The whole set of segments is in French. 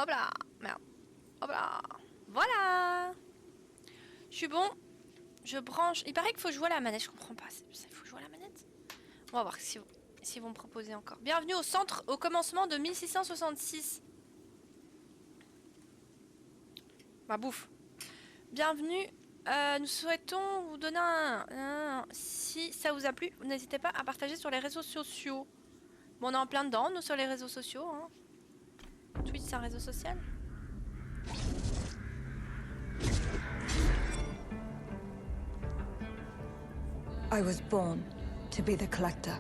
Hop là. Merde. Hop là. Voilà. Je suis bon. Je branche. Il paraît qu'il faut jouer à la manette. Je comprends pas. Il faut jouer à la manette. On va voir s'ils vont me proposer encore. Bienvenue au centre au commencement de 1666. Bah bouffe. Bienvenue. Nous souhaitons vous donner si ça vous a plu, n'hésitez pas à partager sur les réseaux sociaux. Bon, on est en plein dedans, nous, sur les réseaux sociaux. Hein. Twitch, c'est un réseau social. I was born to be the collector.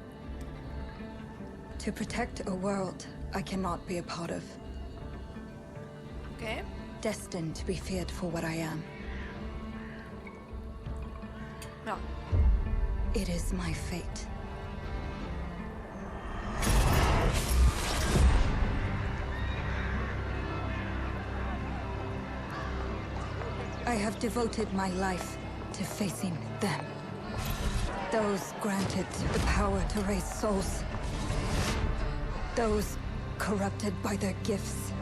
To protect a world I cannot be a part of. Ok. Destined to be feared for what I am. Non. It is my fate. I have devoted my life to facing them. Those granted the power to raise souls. Those corrupted by their gifts.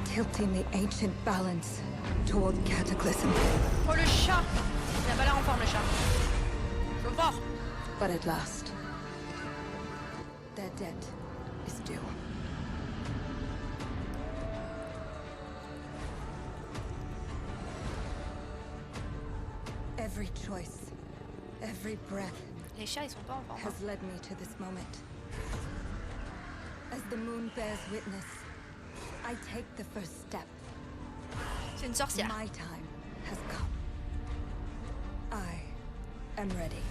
Tilting the ancient balance toward cataclysm. Oh, le chat! Il a pas l'air en forme, le chat. Je veux voir. But at last, their debt is due. Every choice, every breath Les chats, ils sont pas en forme. has led me to this moment. As the moon bears witness, I take the first step. C'est une sorcière. My time has come. I am ready.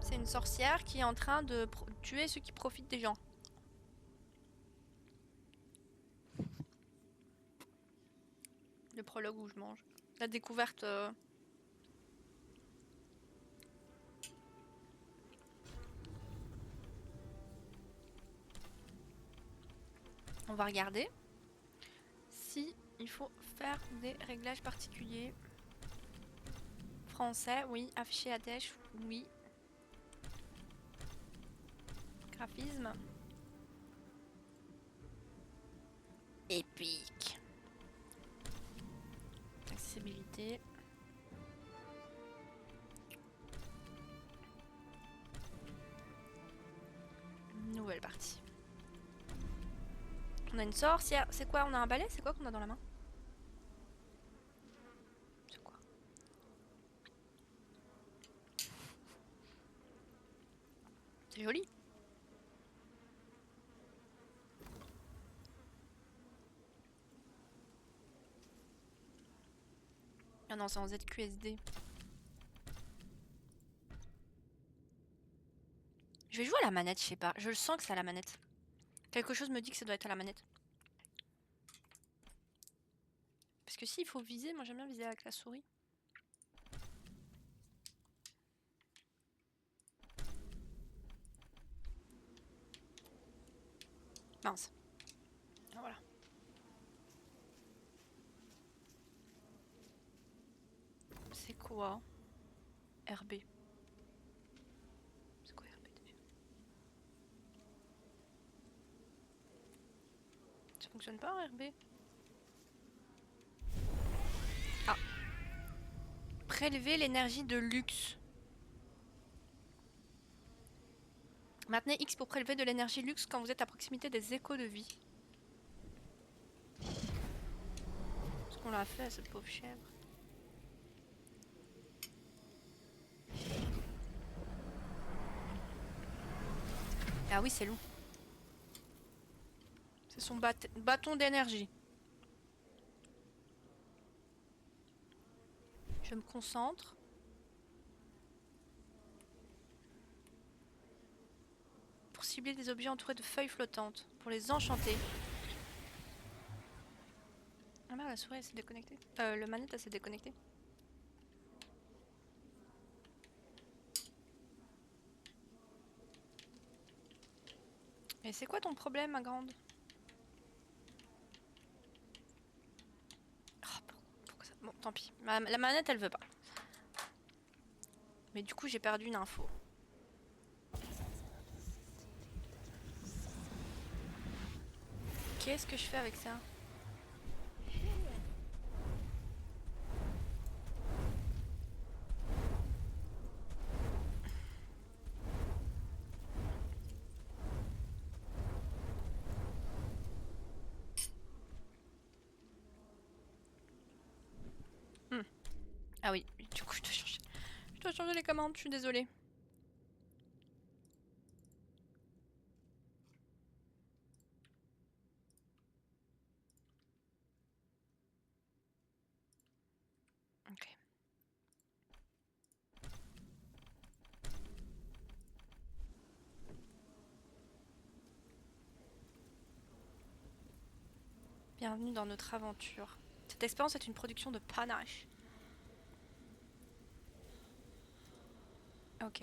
C'est une sorcière qui est en train de tuer ceux qui profitent des gens. Le prologue où je mange. La découverte... On va regarder si il faut faire des réglages particuliers. Français, oui. Affiché à dèche, oui. Graphisme. Épique. Accessibilité. Nouvelle partie. On a une sorcière. C'est quoi? On a un balai? C'est quoi qu'on a dans la main? C'est quoi? C'est joli. Ah non, c'est en ZQSD. Je vais jouer à la manette, je sais pas. Je le sens que c'est à la manette. Quelque chose me dit que ça doit être à la manette. Parce que s'il faut viser, moi j'aime bien viser avec la souris. Mince. Ah, voilà. C'est quoi? RB. C'est quoi RB déjà? Ça fonctionne pas RB? Ah. Prélever l'énergie de luxe. Maintenez X pour prélever de l'énergie luxe quand vous êtes à proximité des échos de vie. Ce qu'on l'a fait à cette pauvre chèvre. Ah oui, c'est long. C'est son bâton d'énergie. Je me concentre. Pour cibler des objets entourés de feuilles flottantes. Pour les enchanter. Ah merde, la souris elle s'est déconnectée. Le manette elle s'est déconnectée. Et c'est quoi ton problème, ma grande? Oh, pourquoi ça... Bon, tant pis. La manette, elle veut pas. Mais du coup, j'ai perdu une info. Qu'est-ce que je fais avec ça? Ah oui, du coup je dois changer les commandes, je suis désolée. Ok. Bienvenue dans notre aventure. Cette expérience est une production de Panache. Ok.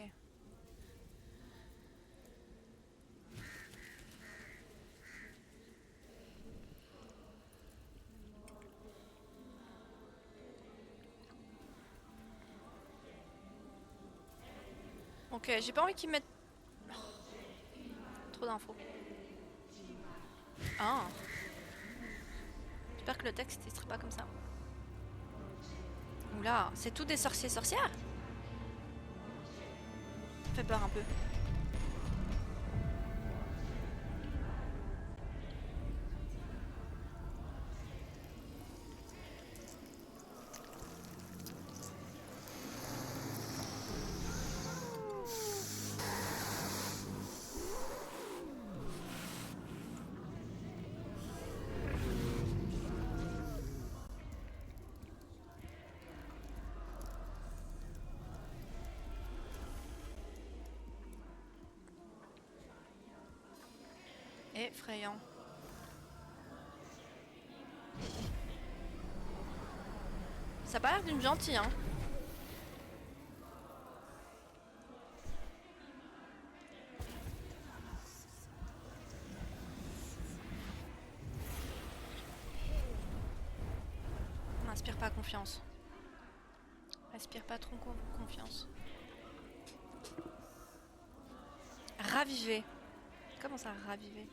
Ok, j'ai pas envie qu'ils mettent... Trop d'infos. Ah. J'espère que le texte il serait pas comme ça. Oula, c'est tout des sorciers sorcières? Ça fait peur un peu. Effrayant. Ça a pas l'air d'une gentille, hein. M'inspire pas confiance. M'inspire pas trop confiance. Raviver. Comment ça, raviver?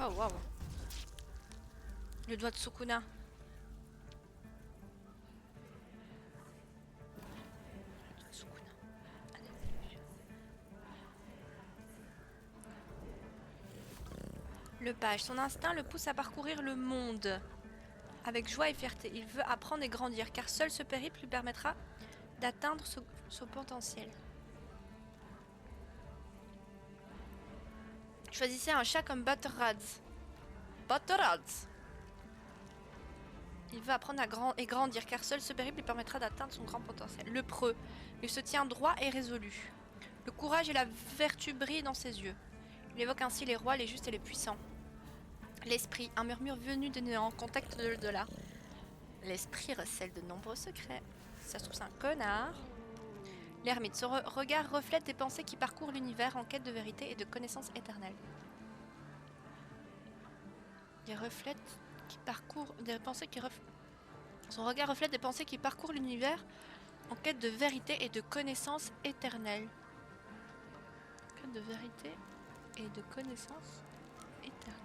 Oh waouh. Le doigt de Sukuna. Le page, son instinct le pousse à parcourir le monde. Avec joie et fierté, il veut apprendre et grandir, car seul ce périple lui permettra d'atteindre son potentiel. Choisissez un chat comme Butterrads. Butterrads. Il veut apprendre et grandir, car seul ce périple lui permettra d'atteindre son grand potentiel. Le preux, il se tient droit et résolu. Le courage et la vertu brillent dans ses yeux. Il évoque ainsi les rois, les justes et les puissants. L'esprit, un murmure venu des néants, contacte de l'au-delà. L'esprit recèle de nombreux secrets. Ça se trouve, c'est un connard. L'ermite, son regard reflète des pensées qui parcourent l'univers en quête de vérité et de connaissance éternelle. Des reflètes qui parcourent... Des pensées qui Son regard reflète des pensées qui parcourent l'univers en quête de vérité et de connaissance éternelle. Quête de vérité et de connaissance éternelle.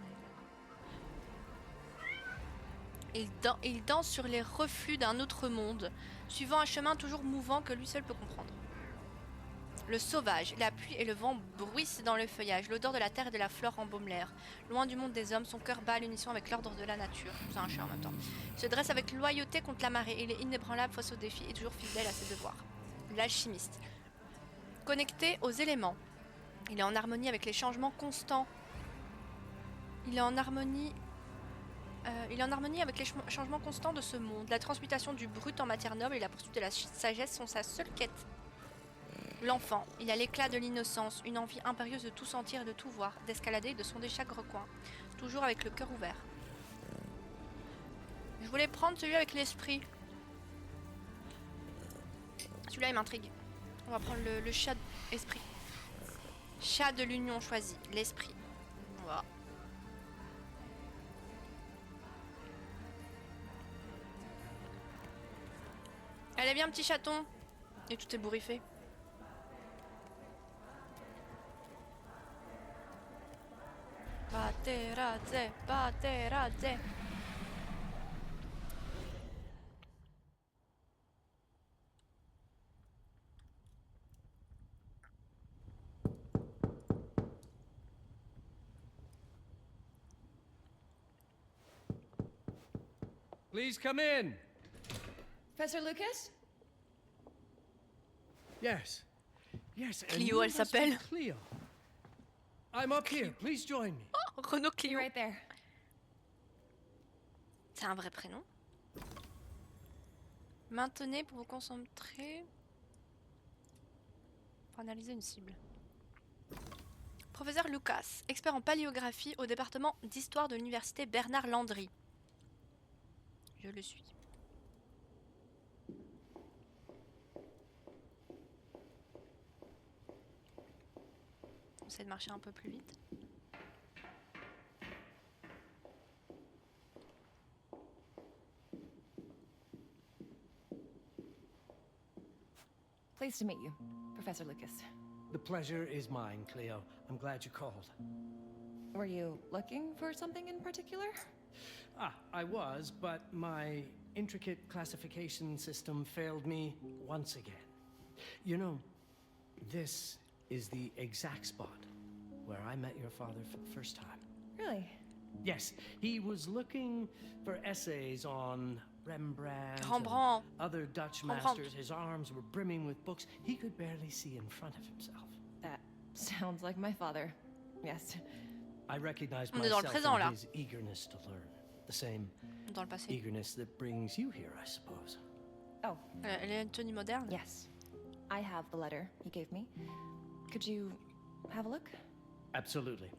Il danse sur les reflux d'un autre monde, suivant un chemin toujours mouvant que lui seul peut comprendre. Le sauvage, la pluie et le vent bruissent dans le feuillage, l'odeur de la terre et de la flore embaume l'air. Loin du monde des hommes, son cœur bat à l'unisson avec l'ordre de la nature. C'est un chat en même temps. Il se dresse avec loyauté contre la marée, il est inébranlable face aux défis et toujours fidèle à ses devoirs. L'alchimiste. Connecté aux éléments, il est en harmonie avec les changements constants. Il est en harmonie avec les changements constants de ce monde. La transmutation du brut en matière noble et la poursuite de la sagesse sont sa seule quête. L'enfant, il a l'éclat de l'innocence, une envie impérieuse de tout sentir et de tout voir, d'escalader et de sonder chaque recoin, toujours avec le cœur ouvert. Je voulais prendre celui avec l'esprit. Celui-là il m'intrigue. On va prendre le chat esprit. Chat de l'union choisi, l'esprit. Voilà. Allez viens petit chaton. Et tout est bourriffé. Pateradze, pateradze. Please come in. Professor Lucas? Yes. Yes, and Cleo, you elle must be s'appelle. Cleo. I'm up here. Please join me. Oh, Renaud Clio. Right there. C'est un vrai prénom. Maintenez pour vous concentrer. Pour analyser une cible. Professeur Lucas, expert en paléographie au département d'histoire de l'université Bernard Landry. Je le suis. On essaie de marcher un peu plus vite. Pleased to meet you, Professor Lucas. The pleasure is mine, Cleo. I'm glad you called. Were you looking for something in particular? I was, but my intricate classification system failed me once again. You know, this is the exact spot where I met your father for the first time. Really? Yes, he was looking for essays on Rembrandt, Rembrandt. and other Dutch Rembrandt. masters. His arms were brimming with books. He could barely see in front of himself. That sounds like my father. Yes. I recognized On est dans le myself présent, in là. his eagerness to learn. The same Dans le passé. eagerness that brings you here, I suppose. Oh, Elle est une tenue moderne. yes. I have the letter he gave me. Could you have a look? Absolutely.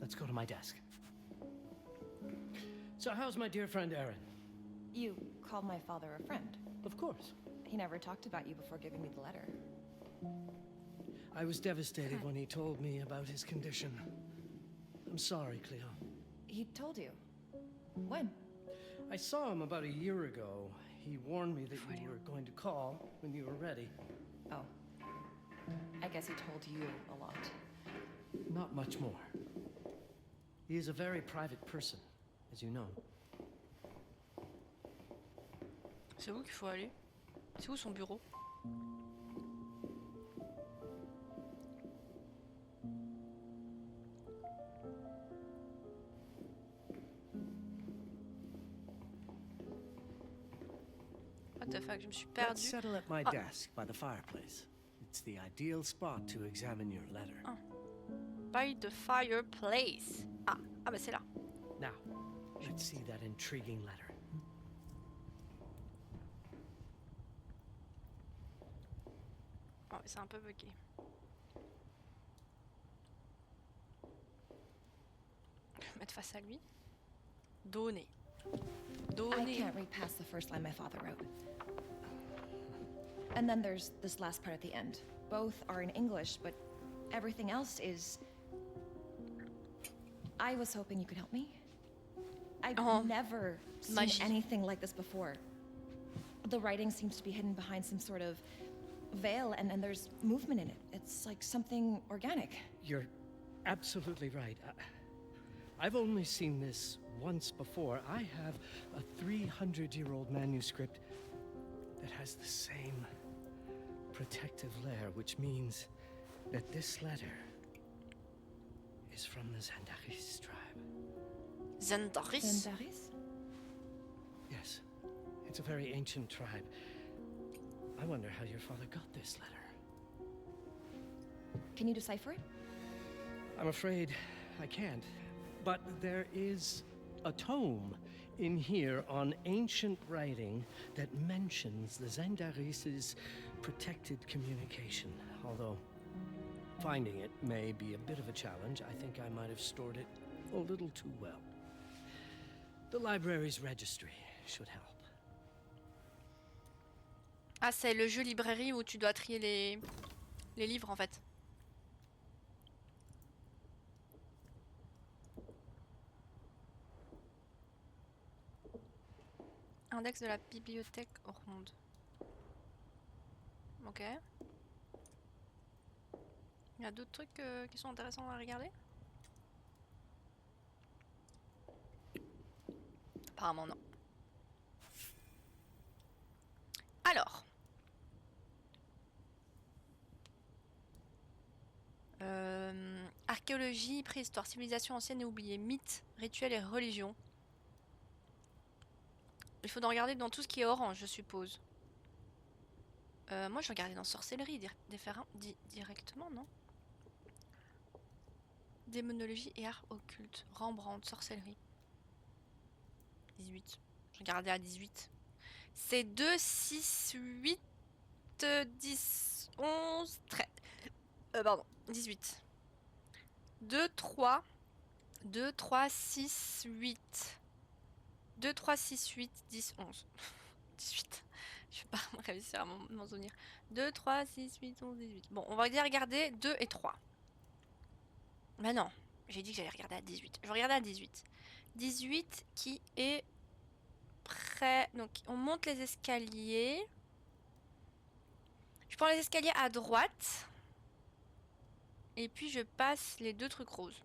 Let's go to my desk. So how's my dear friend Aaron? You called my father a friend. Of course. He never talked about you before giving me the letter. I was devastated when he told me about his condition. I'm sorry, Cleo. He told you. When? I saw him about a year ago. He warned me that you were going to call when you were ready. Oh. I guess he told you a lot. Not much more. He is a very private person, as you know. C'est où qu'il faut aller? C'est où son bureau? What the fuck, je me suis Let's perdue. settle at my Ah. desk by the fireplace. It's the ideal spot to examine your letter. By the fireplace. Ah, ah bah c'est là. Now, let's see that intriguing letter. Oh, c'est un peu bugué. Je vais me mettre face à lui. Donner. I Donner. can't read past the first line my father wrote. And then there's this last part at the end. Both are in English, but everything else is... I was hoping you could help me. I've Oh, never seen magie. anything like this before. The writing seems to be hidden behind some sort of veil, and there's movement in it. It's like something organic. You're absolutely right. I've only seen this once before. I have a 300-year-old manuscript that has the same protective layer, which means that this letter is from the Zandaris tribe. Zandaris. Zandaris? Yes, it's a very ancient tribe. I wonder how your father got this letter. Can you decipher it? I'm afraid I can't. But there is a tome in here on ancient writing that mentions the Zandaris' protected communication, although finding it may be a bit of a challenge. I think I might have stored it a little too well. The library's registry should help. Ah, c'est le jeu librairie où tu dois trier les livres en fait. Index de la bibliothèque ronde. Ok. Il y a d'autres trucs qui sont intéressants à regarder? Apparemment non. Alors. Archéologie, préhistoire, civilisation ancienne et oubliée, mythes, rituels et religions. Il faut en regarder dans tout ce qui est orange, je suppose. Moi, je regardais dans sorcellerie directement, non? Démonologie et art occulte. Rembrandt, sorcellerie. 18. Je regardais à 18. C'est 2, 6, 8, 10, 11, 13. Pardon, 18. 2, 3, 6, 8. 2, 3, 6, 8, 10, 11. 18. Je vais pas réussir à m'en souvenir. 2, 3, 6, 8, 11, 18. Bon, on va dire regarder 2 et 3. Mais non, j'ai dit que j'allais regarder à 18. Je regarde à 18. 18 qui est prêt. Donc, on monte les escaliers. Je prends les escaliers à droite. Et puis, je passe les 2 trucs roses.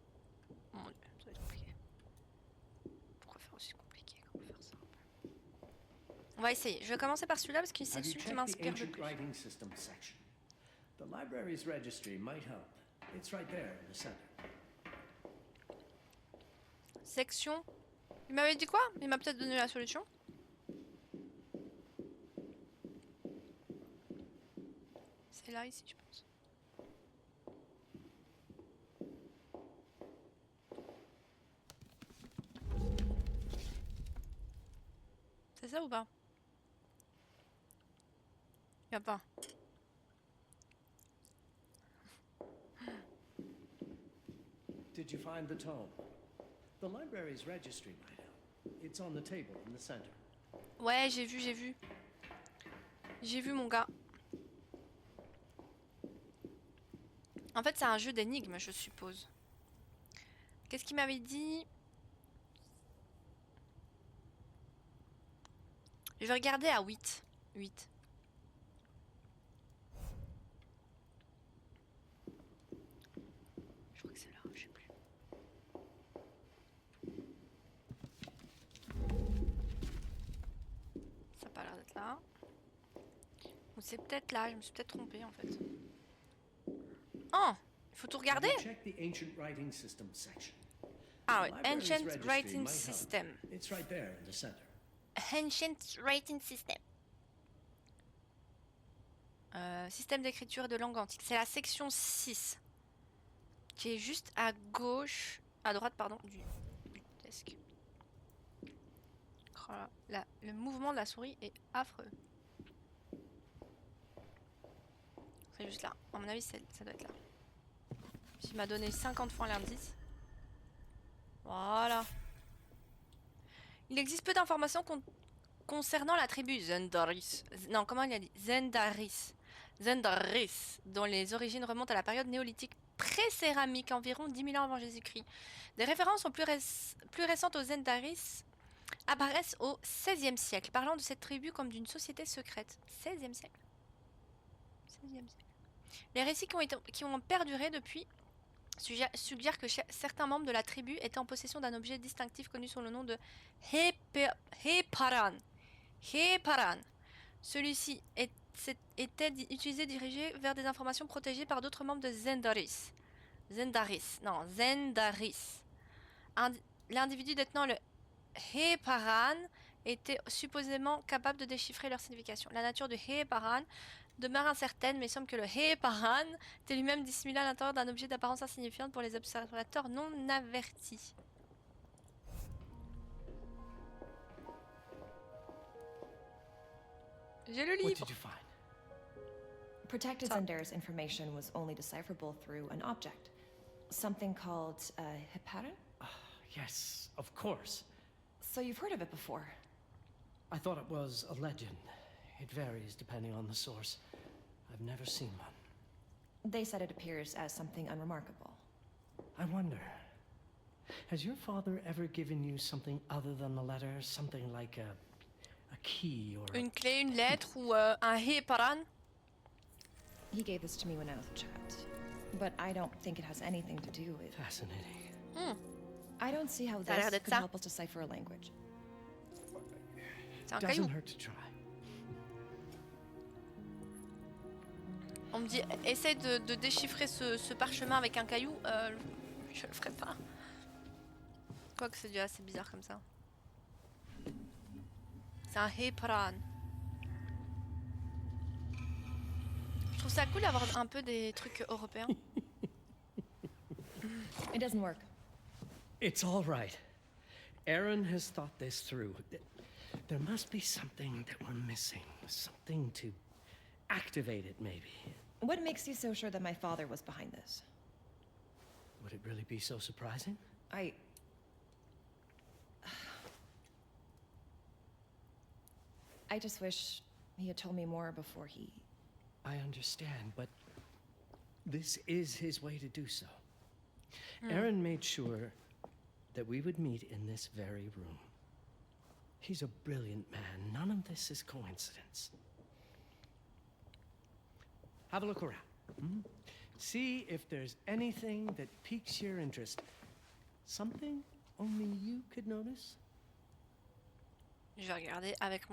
Oh mon dieu, ça va être compliqué. Pourquoi faire aussi compliqué? Comment faire ça? On va essayer. Je vais commencer par celui-là parce que c'est celui qui m'inspire le plus. The library's registry might help. It's right there in the center. Section. Il m'avait dit quoi? Il m'a peut-être donné la solution. C'est là, ici, je pense. C'est ça ou pas? Y'a pas. Did you find the tome? The library's registry might help. It's on the table in the center. Ouais, j'ai vu, j'ai vu. J'ai vu mon gars. En fait, c'est un jeu d'énigmes, je suppose. Qu'est-ce qu'il m'avait dit? Je vais regarder à 8. 8. Je crois que c'est là, je sais plus. Ça a pas l'air d'être là. Ou c'est peut-être là, je me suis peut-être trompée en fait. Oh! Il faut tout regarder? Check the ancient writing system section. Ah ouais, The library's Ancient registry Writing might help. System. It's right there in the center. Ancient Writing System. Système d'écriture de langue antique. C'est la section 6. Qui est juste à gauche. À droite, pardon, du desk. Oh là, le mouvement de la souris est affreux. C'est juste là. À mon avis, ça doit être là. Il m'a donné 50 fois l'indice. Voilà. Il existe peu d'informations concernant la tribu Zendaris. Non, comment il a dit? Zendaris. Zendaris, dont les origines remontent à la période néolithique pré-céramique, environ 10 000 ans avant Jésus-Christ. Des références plus récentes aux Zendaris apparaissent au XVIe siècle, parlant de cette tribu comme d'une société secrète. XVIe siècle. XVIe siècle. Les récits qui ont perduré depuis suggèrent que certains membres de la tribu étaient en possession d'un objet distinctif connu sous le nom de Heparan. Heparan. Celui-ci était utilisé dirigé vers des informations protégées par d'autres membres de Zendaris. Zendaris. L'individu détenant le Heparan était supposément capable de déchiffrer leur signification. La nature du Heparan demeure incertaine, mais il semble que le Heparan était lui-même dissimulé à l'intérieur d'un objet d'apparence insignifiante pour les observateurs non avertis. J'ai le What livre. did you find? Protected Ça. Zendare's information was only decipherable through an object. Something called a Heparin? Yes, of course. So you've heard of it before? I thought it was a legend. It varies depending on the source. I've never seen one. They said it appears as something unremarkable. I wonder, has your father ever given you something other than the letter? Something like a key or... Une clé, une lettre ou un heparan? He gave this to me when I was a child. But I don't think it has anything to do with... Fascinating. I don't see how Ça a l'air this d'être could ça. help us decipher a language. C'est un caillou. Doesn't hurt to try. On me dit, essaie de déchiffrer ce parchemin avec un caillou. Je le ferai pas. Quoique c'est déjà assez bizarre comme ça. C'est un heparan. Je trouve ça cool d'avoir un peu des trucs européens. It doesn't work. It's all right. Aaron has thought this through. There must be something that we're missing. Something to activate it, maybe. What makes you so sure that my father was behind this? Would it really be so surprising? I just wish he had told me more before he... I understand, but this is his way to do so. Aaron made sure that we would meet in this very room. He's a brilliant man. None of this is coincidence. Have a look around. Hmm? See if there's anything that piques your interest. Something only you could notice? Je vais regarder avec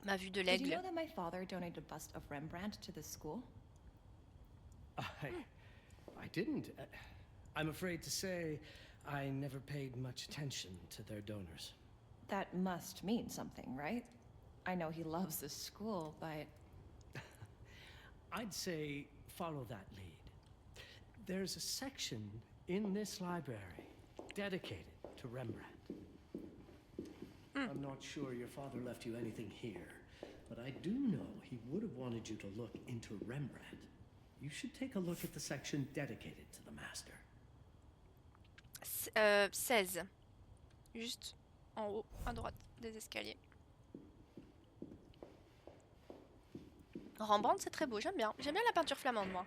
ma vue de Did you l'aigle. know that my father donated a bust of Rembrandt to this school? I didn't. I'm afraid to say I never paid much attention to their donors. That must mean something, right? I know he loves this school, but... I'd say follow that lead. There's a section in this library dedicated to Rembrandt. I'm not sure your father left you anything here, but I do know he would have wanted you to look into Rembrandt. You should take a look at the section dedicated to the master. 16. Juste en haut, à droite des escaliers. Rembrandt, c'est très beau, j'aime bien. J'aime bien la peinture flamande, moi.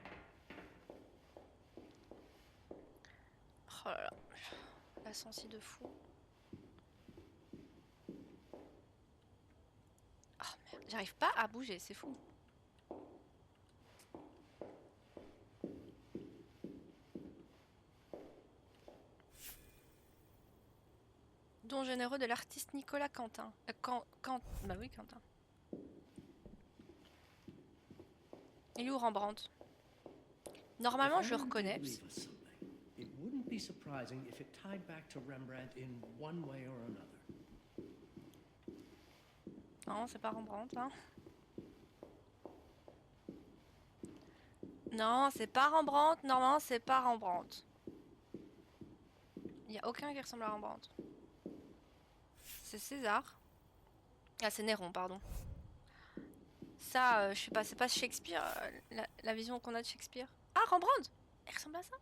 Oh là là. La sensi de fou. Oh merde, j'arrive pas à bouger, c'est fou. Don généreux de l'artiste Nicolas Quentin. Bah oui, Quentin. Il est où Rembrandt? Normalement, je le reconnais. It wouldn't be surprising if it tied back to Rembrandt in one way or another. Non, c'est pas Rembrandt, hein. Non, c'est pas Rembrandt. Normalement, c'est pas Rembrandt. Il y a aucun qui ressemble à Rembrandt. C'est César. Ah, c'est Néron, pardon. Ça, je sais pas, c'est pas Shakespeare, la vision qu'on a de Shakespeare. Ah, Rembrandt! Il ressemble à ça?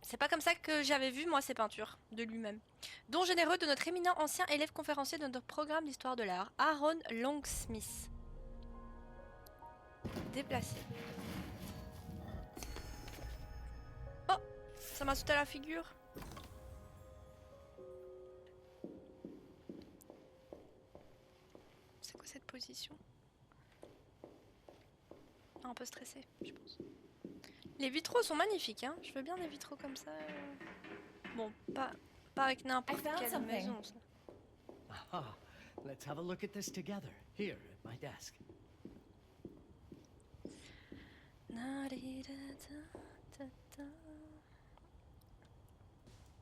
C'est pas comme ça que j'avais vu, moi, ces peintures de lui-même. Don généreux de notre éminent ancien élève conférencier de notre programme d'histoire de l'art, Aaron Longsmith. Déplacé. Oh! Ça m'a sauté à la figure. C'est quoi cette position? Un peu stressé, je pense. Les vitraux sont magnifiques, hein. Je veux bien des vitraux comme ça. Bon, pas avec n'importe I found quelle something. maison. Ça. Aha, let's have a look at this together, here at my desk.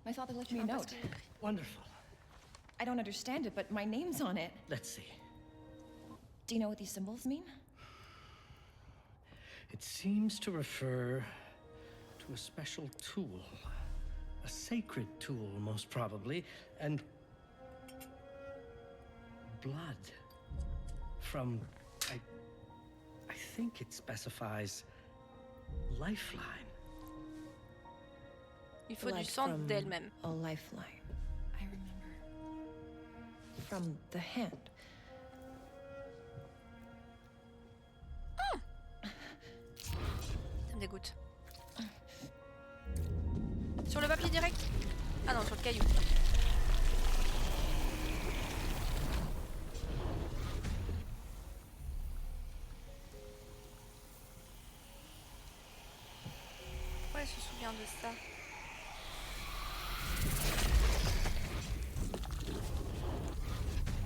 My father left me a note. Wonderful. I don't understand it, but my name's on it. Let's see. Do you know what these symbols mean? It seems to refer to a special tool. A sacred tool, most probably, and blood from... I think it specifies lifeline. Il faut du Blood sang from d'elle-même. A lifeline. I remember. From the hand. Ça me dégoûte. Sur le papier direct? Ah non, sur le caillou. Pourquoi elle se souvient de ça?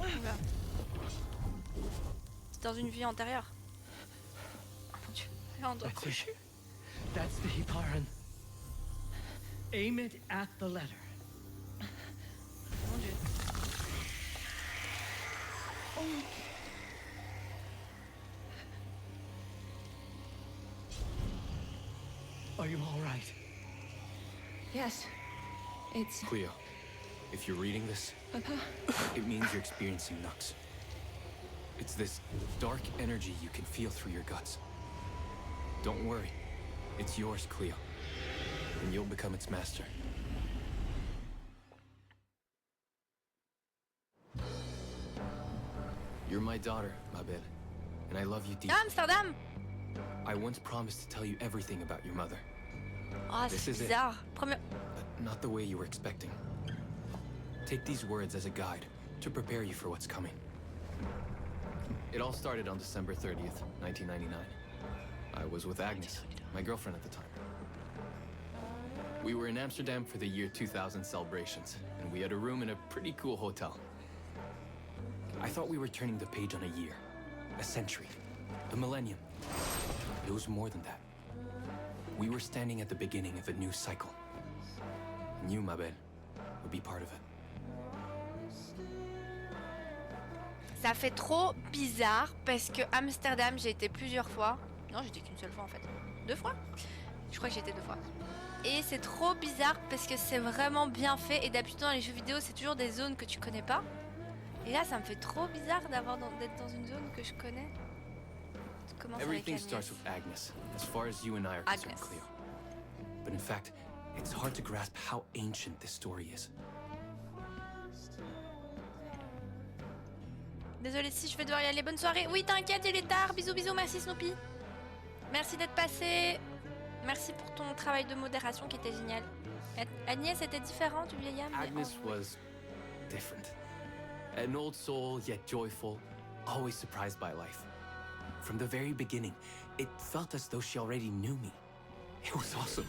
Oula. C'est dans une vie antérieure. Oh mon dieu, elle a un doigt That's crochu. it. That's the Hiparan. Aim it at the letter. Mon dieu. Are you all right? Yes. It's Cleo, if you're reading this, Papa. it means you're experiencing Nux. It's this dark energy you can feel through your guts. Don't worry. It's yours, Cleo. And you'll become its master. You're my daughter, Mabel, and I love you deeply. Amsterdam! I once promised to tell you everything about your mother, Ah, This c'est is it. bizarre. Première... but not the way you were expecting. Take these words as a guide to prepare you for what's coming. It all started on December 30th, 1999. I was with Agnes, my girlfriend at the time. We were in Amsterdam for the year 2000 celebrations, and we had a room in a pretty cool hotel. I thought we were turning the page on a year, a century, a millennium. It was more than that. We were standing at the beginning of a new cycle. And you, Mabel, would be part of it. Ça fait trop bizarre parce que Amsterdam, j'ai été plusieurs fois. Non, j'étais qu'une seule fois en fait. 2 fois? Je crois que j'étais 2 fois. Et c'est trop bizarre parce que c'est vraiment bien fait. Et d'habitude dans les jeux vidéo, c'est toujours des zones que tu connais pas. Et là, ça me fait trop bizarre d'être dans une zone que je connais. Comment ça avec Everything Agnès? starts with Agnes, as far as you and I are concerned, Agnes. Cleo. But in fact, it's hard to grasp how ancient this story is. Désolée si je vais devoir y aller. Bonne soirée. Oui, t'inquiète, il est tard. Bisous, bisous. Merci Snoopy. Merci d'être passé. Merci pour ton travail de modération qui était génial. Agnès était différente du vieil âme. mais Agnes en vrai- was different. An old soul, yet joyful, always surprised by life. From the very beginning, it felt as though she already knew me. It was awesome.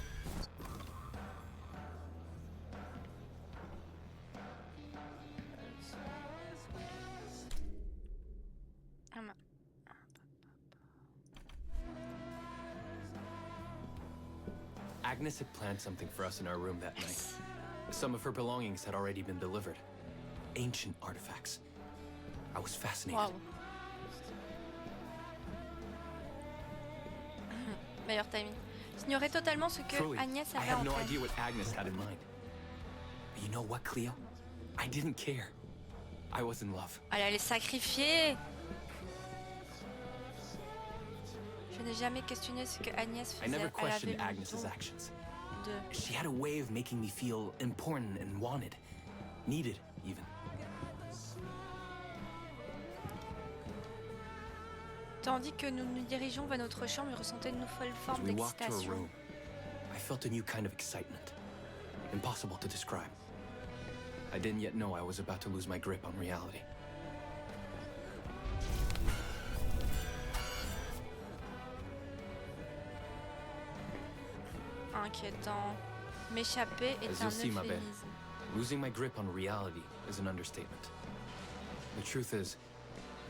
Ah, ma- Agnes had planned something for us in our room that night. Some of her belongings had already been delivered. Ancient artifacts. I was fascinated. Waouh. Meilleur timing. J'ignorais totalement ce que Truly, Agnès I avait had en no tête. idea what Agnes had in mind. But you know what, Cleo? I didn't care. I was in love. Elle allait sacrifier. Je n'ai jamais questionné ce que Agnès I faisait. never Elle avait questioned le Agnes's don actions. de... She had a way of making me feel important and wanted. Needed, even. Tandis que nous nous dirigeons vers notre chambre, je ressentais une nouvelle As forme we walked to her d'excitation. room, I felt a new kind of excitement. Impossible to describe. I didn't yet know I was about to lose my grip on reality. Inquiétant. M'échapper est As un you'll see, ma belle. euphémisme. Losing my grip on reality is an understatement. The truth is,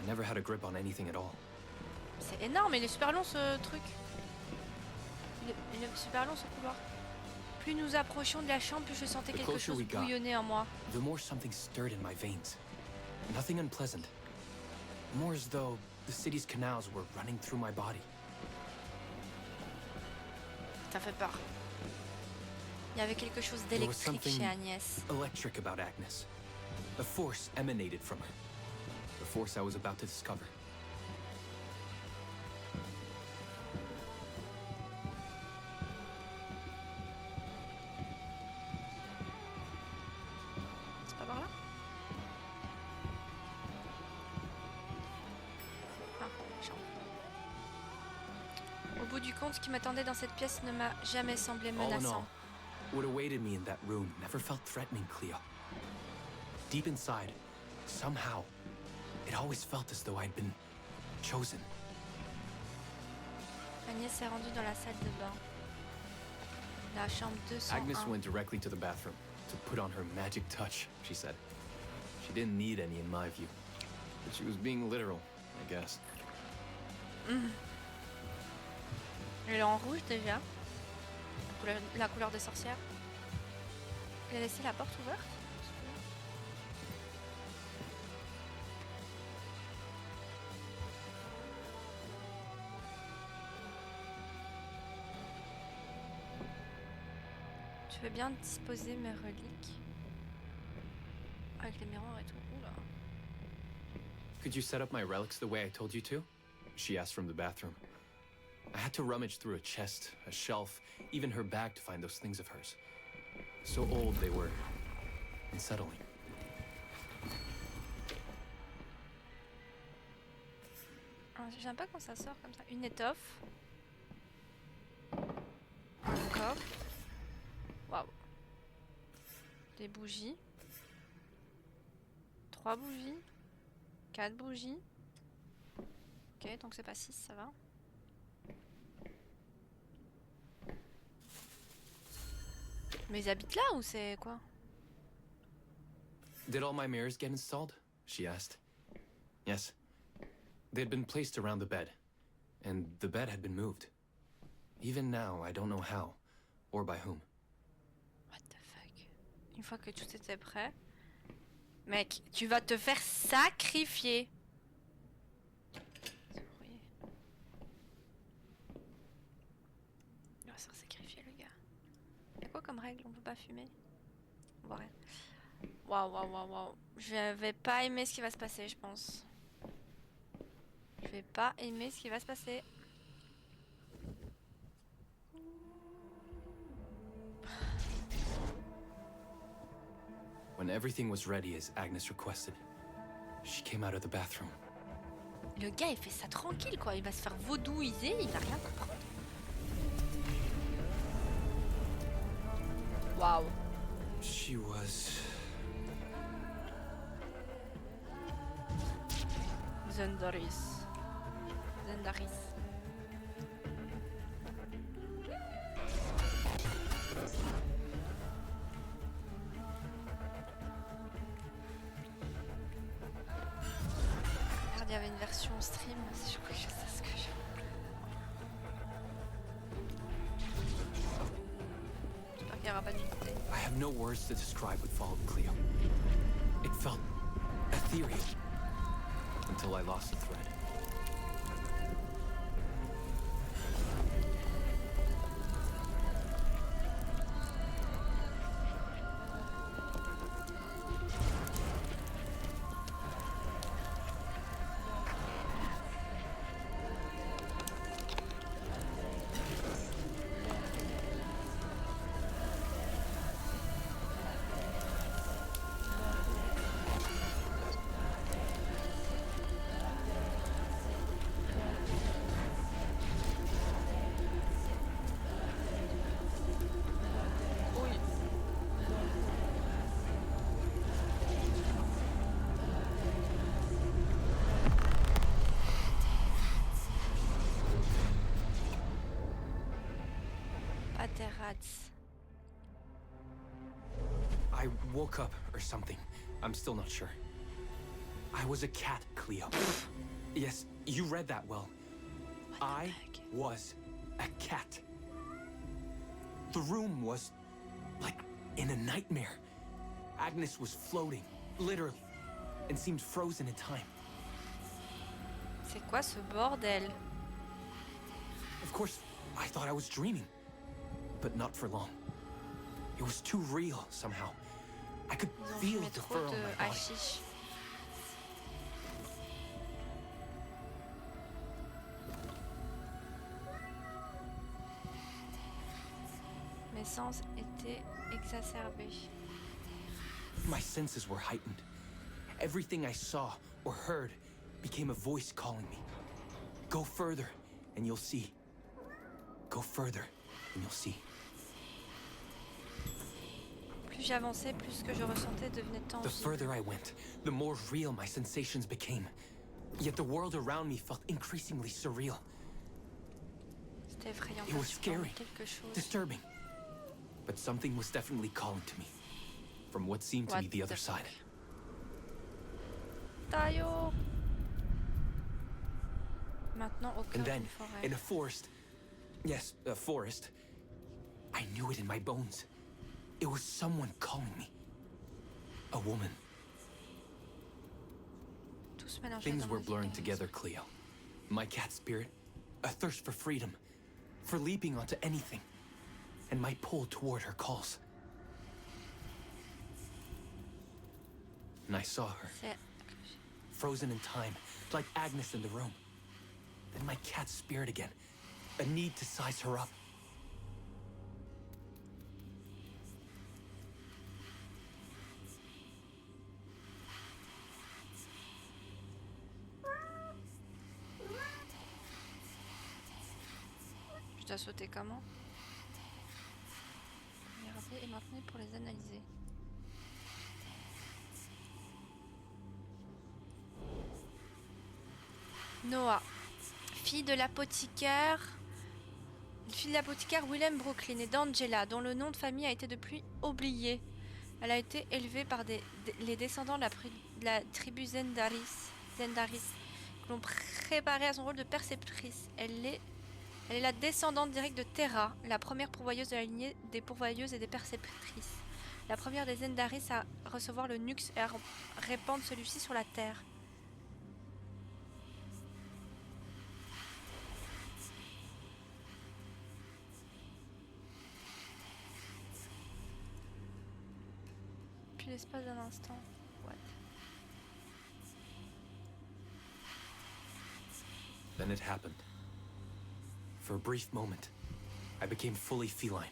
I never had a grip on anything at all. C'est énorme, il est super long ce truc. Il est super long ce couloir. Plus nous approchions de la chambre, plus je sentais The quelque closer chose we got. bouillonner en moi. The more something stirred in my veins. Nothing unpleasant. More as though the city's canals were running through my body. Ça fait peur. Il y avait quelque chose There was d'électrique something chez Agnès. electric about Agnes. A force emanated from her. The force I was about to discover. bout du compte, ce qui m'attendait dans cette pièce ne m'a jamais semblé All in menaçant. all, what awaited me in that room never felt threatening, Cleo. Deep inside, somehow, it always felt as though I'd been chosen. Agnès s'est rendue dans la salle de bain. La chambre 201. Agnes went directly to the bathroom to put on her magic touch, she said. She didn't need any in my view. But she was being literal, I guess. Elle est en rouge déjà. La couleur des sorcières. Elle a laissé la porte ouverte. Je veux bien disposer mes reliques. Avec les miroirs et tout. Oula. Could you set up my relics the way I told you to? She asked from the bathroom. I had to rummage through a chest, a shelf, even her bag to find those things of hers. So old they were unsettling. J'aime pas quand ça sort comme ça. Une étoffe. Un coffre. Waouh. Des bougies. 3 bougies. 4 bougies. Ok, donc c'est pas 6, ça va. Mais ils habitent là ou c'est quoi? Did all my mirrors get installed? She asked. Yes. They had been placed around the bed, and the bed had been moved. Even now, I don't know how, or by whom. What the fuck? Une fois que tout était prêt. Mec, tu vas te faire sacrifier. Il va se faire sacrifier le gars. Y'a quoi comme règle? On peut pas fumer? On voit rien. Waouh, waouh, waouh, waouh. Je vais pas aimer ce qui va se passer, je pense. Je vais pas aimer ce qui va se passer. When everything was ready as Agnes requested, she came out of the bathroom. Le gars, il fait ça tranquille, quoi. Il va se faire vaudouiser, il va rien comprendre. Waouh. She was... Zendaris. Zendaris. Regarde, il y avait une version stream. Je crois que je sais ce que je... J'espère qu'il n'y aura pas de nudité. I have no words to describe what followed, Cleo. It felt ethereal until I lost the thread. Rats. I woke up or something. I'm still not sure. I was a cat, Cleo. Yes, you read that well. I was a cat. The room was like in a nightmare. Agnes was floating, literally, and seemed frozen in time. C'est quoi ce bordel? Of course, I thought I was dreaming. But not for long. It was too real somehow. I could feel the fur on my body. Hashish. Mes sens étaient exacerbés. My senses were heightened. Everything I saw or heard became a voice calling me. Go further, and you'll see. Go further, and you'll see. Plus j'avançais, plus ce que je ressentais devenait The tangible. further I went, the more real my sensations became. Yet the world around me felt increasingly surreal, C'était effrayant. It was parce que je scary. quelque chose. disturbing. But something was definitely calling to me, from what seemed to What be the other the side. Tayo. Maintenant au cœur And then, d'une forêt. in a forest, yes, a forest, I knew it in my bones. It was someone calling me. A woman. Tout se mélangeait Things dans were mes blurring idées. together, Cleo. My cat spirit, a thirst for freedom, for leaping onto anything, and my pull toward her calls. And I saw her, C'est... frozen in time, like Agnes in the room. Then my cat spirit again, a need to size her up. Je dois sauter comment? Regardez et maintenez pour les analyser. Noah, fille de l'apothicaire Willem Brooklyn et d'Angela, dont le nom de famille a été depuis oublié. Elle a été élevée par les descendants de la tribu Zendaris, qui l'ont préparée à son rôle de perceptrice. Elle est la descendante directe de Terra, la première pourvoyeuse de la lignée des pourvoyeuses et des perceptrices. La première des Zendaris à recevoir le Nux et à répandre celui-ci sur la Terre. Puis l'espace d'un instant. What? Then it happened. For a brief moment, I became fully feline.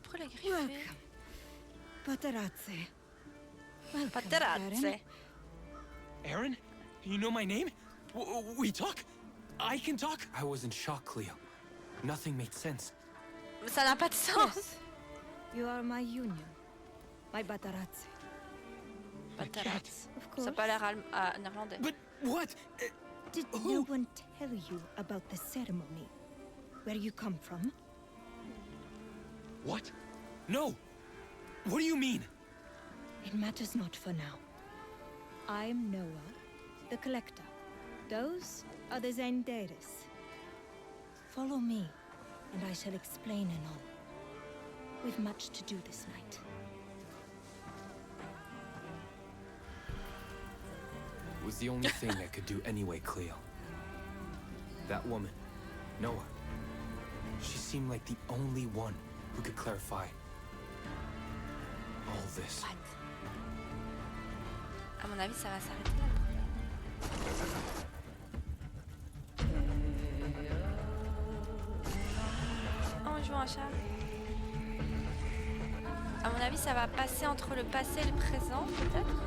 Pourquoi la griffer? Paterazzi. Paterazzi. Aaron? You know my name? We talk? I can talk? I was in shock, Cleo. Nothing made sense. Ça n'a pas de sens. You are my union. My Paterazzi. Paterazzi. Of Ça course. n'a pas l'air néerlandais. But what? Did Who? no one tell you about the ceremony? Where you come from? What? No! What do you mean? It matters not for now. I'm Noah, the Collector. Those are the Zendaris. Follow me, and I shall explain in all. We've much to do this night. It was the only thing I could do anyway, Cleo. That woman, Noah, she seemed like the only one who could clarify all this. What? À mon avis, ça va s'arrêter là. Oh, on joue un chat. À mon avis, ça va passer entre le passé et le présent, peut-être.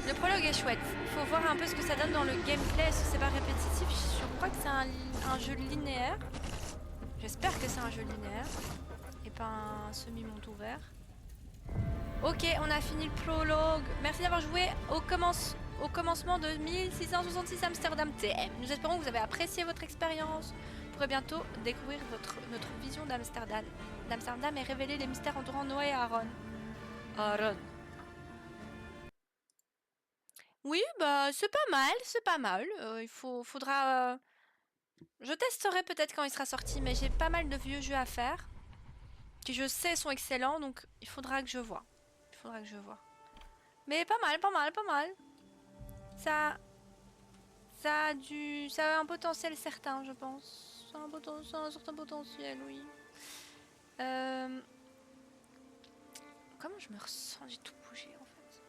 Le prologue est chouette. Il faut voir un peu ce que ça donne dans le gameplay. Est-ce que c'est pas répétitif? Je crois que c'est un jeu linéaire. J'espère que c'est un jeu linéaire. Et pas un semi-monde ouvert. Ok, on a fini le prologue. Merci d'avoir joué au commencement de 1666 Amsterdam TM. Nous espérons que vous avez apprécié votre expérience. Vous pourrez bientôt découvrir notre vision d'Amsterdam et révéler les mystères entourant Noah et Aaron. Oui, bah c'est pas mal, c'est pas mal. Faudra... Je testerai peut-être quand il sera sorti, mais j'ai pas mal de vieux jeux à faire. Qui je sais sont excellents, donc il faudra que je vois. Mais pas mal. Ça a un potentiel certain, je pense. Ça a un certain potentiel, oui. Comment je me ressens? J'ai tout bougé en fait.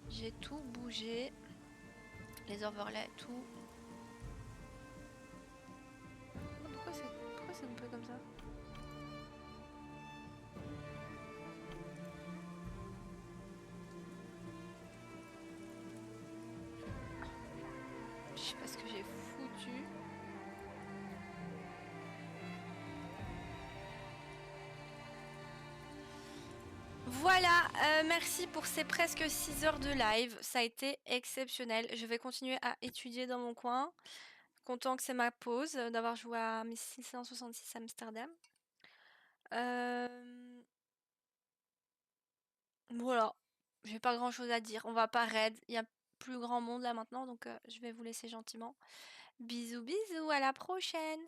J'ai tout bougé. Les overlays, tout. pourquoi c'est coupé comme ça? Je sais pas ce que j'ai foutu. Voilà, merci pour ces presque 6 heures de live. Ça a été exceptionnel. Je vais continuer à étudier dans mon coin. Content que c'est ma pause, d'avoir joué à 1666 Amsterdam. Voilà, j'ai pas grand chose à dire. On va pas raid. Il y a plus grand monde là maintenant, donc je vais vous laisser gentiment. Bisous, bisous, à la prochaine!